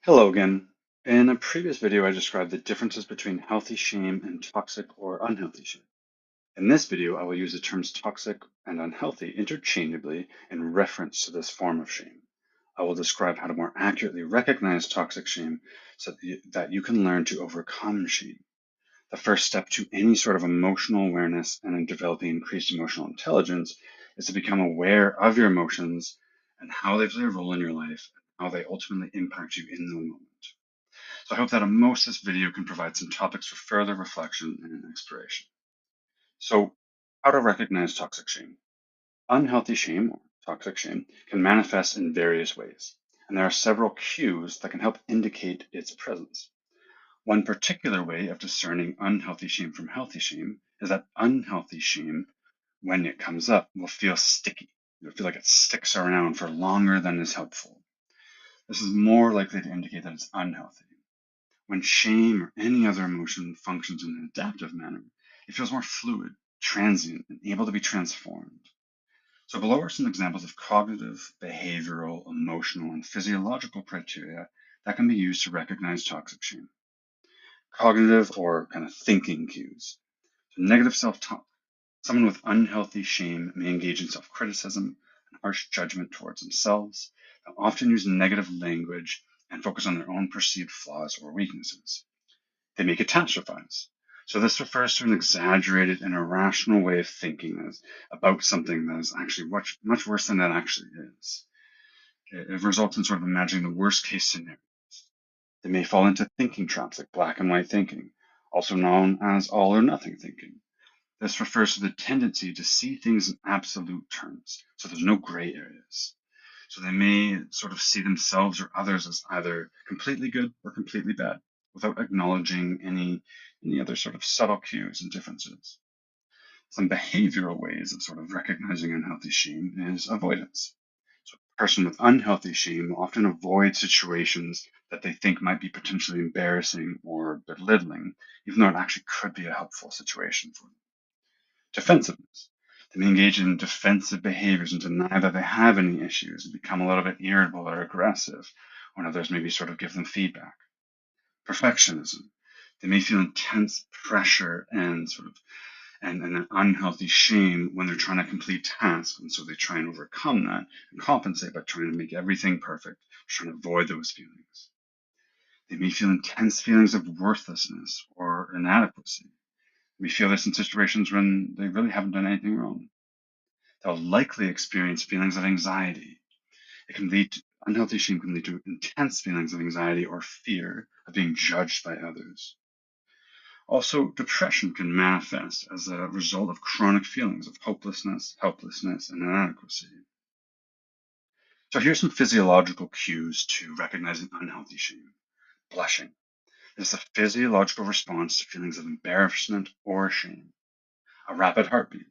Hello again. In a previous video, I described the differences between healthy shame and toxic or unhealthy shame. In this video, I will use the terms toxic and unhealthy interchangeably in reference to this form of shame. I will describe how to more accurately recognize toxic shame so that you can learn to overcome shame. The first step to any sort of emotional awareness and in developing increased emotional intelligence is to become aware of your emotions and how they play a role in your life and how they ultimately impact you in the moment. So I hope that at most this video can provide some topics for further reflection and exploration. So how to recognize toxic shame. Unhealthy shame or toxic shame can manifest in various ways, and there are several cues that can help indicate its presence. One particular way of discerning unhealthy shame from healthy shame is that unhealthy shame, when it comes up, will feel sticky. You'll feel like it sticks around for longer than is helpful. This is more likely to indicate that it's unhealthy. When shame or any other emotion functions in an adaptive manner, it feels more fluid, transient, and able to be transformed. So below are some examples of cognitive, behavioral, emotional, and physiological criteria that can be used to recognize toxic shame. Cognitive or kind of thinking cues. So negative self-talk. Someone with unhealthy shame may engage in self-criticism and harsh judgment towards themselves. They'll often use negative language and focus on their own perceived flaws or weaknesses. They may catastrophize. So this refers to an exaggerated and irrational way of thinking about something that is actually much worse than it actually is. It results in sort of imagining the worst case scenario. They may fall into thinking traps like black and white thinking, also known as all or nothing thinking. This refers to the tendency to see things in absolute terms, so there's no gray areas. So they may sort of see themselves or others as either completely good or completely bad, without acknowledging any other sort of subtle cues and differences. Some behavioral ways of sort of recognizing unhealthy shame is avoidance. So a person with unhealthy shame will often avoid situations that they think might be potentially embarrassing or belittling, even though it actually could be a helpful situation for them. Defensiveness. They may engage in defensive behaviors and deny that they have any issues and become a little bit irritable or aggressive when others maybe sort of give them feedback. Perfectionism. They may feel intense pressure and sort of and an unhealthy shame when they're trying to complete tasks. And so they try and overcome that and compensate by trying to make everything perfect, trying to avoid those feelings. They may feel intense feelings of worthlessness or inadequacy. We feel this in situations when they really haven't done anything wrong. They'll likely experience feelings of anxiety. Unhealthy shame can lead to intense feelings of anxiety or fear of being judged by others. Also, depression can manifest as a result of chronic feelings of hopelessness, helplessness, and inadequacy. So here's some physiological cues to recognizing unhealthy shame. Blushing. This is a physiological response to feelings of embarrassment or shame. A rapid heartbeat.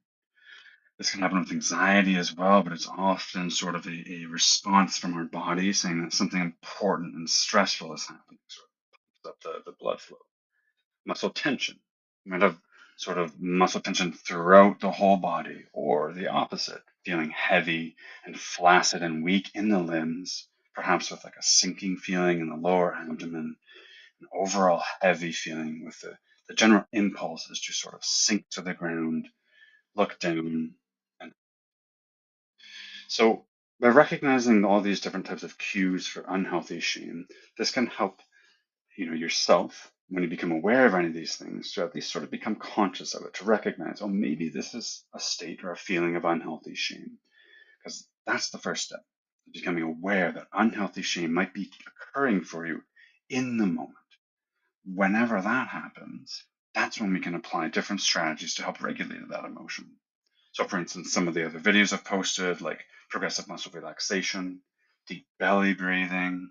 This can happen with anxiety as well, but it's often sort of a response from our body saying that something important and stressful is happening, sort of up the blood flow. Muscle tension. You might have sort of muscle tension throughout the whole body, or the opposite, feeling heavy and flaccid and weak in the limbs, perhaps with like a sinking feeling in the lower abdomen, an overall heavy feeling with the general impulse is to sort of sink to the ground, look down, and so by recognizing all these different types of cues for unhealthy shame, this can help yourself when you become aware of any of these things to at least sort of become conscious of it, to recognize, oh, maybe this is a state or a feeling of unhealthy shame, because that's the first step, becoming aware that unhealthy shame might be occurring for you in the moment. Whenever that happens, that's when we can apply different strategies to help regulate that emotion. So for instance, some of the other videos I've posted, like progressive muscle relaxation, deep belly breathing,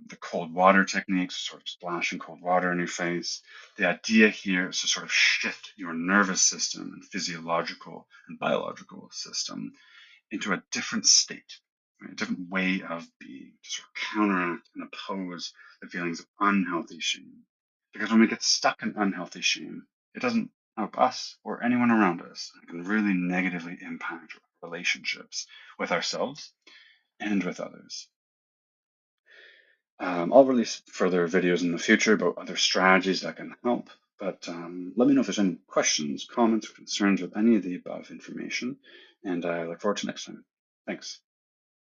the cold water techniques, sort of splashing cold water in your face. The idea here is to sort of shift your nervous system and physiological and biological system into a different state, right? A different way of being, to sort of counteract and oppose the feelings of unhealthy shame. Because when we get stuck in unhealthy shame, it doesn't help us or anyone around us. It can really negatively impact relationships with ourselves and with others. I'll release further videos in the future about other strategies that can help, but let me know if there's any questions, comments, or concerns with any of the above information, and I look forward to next time. Thanks.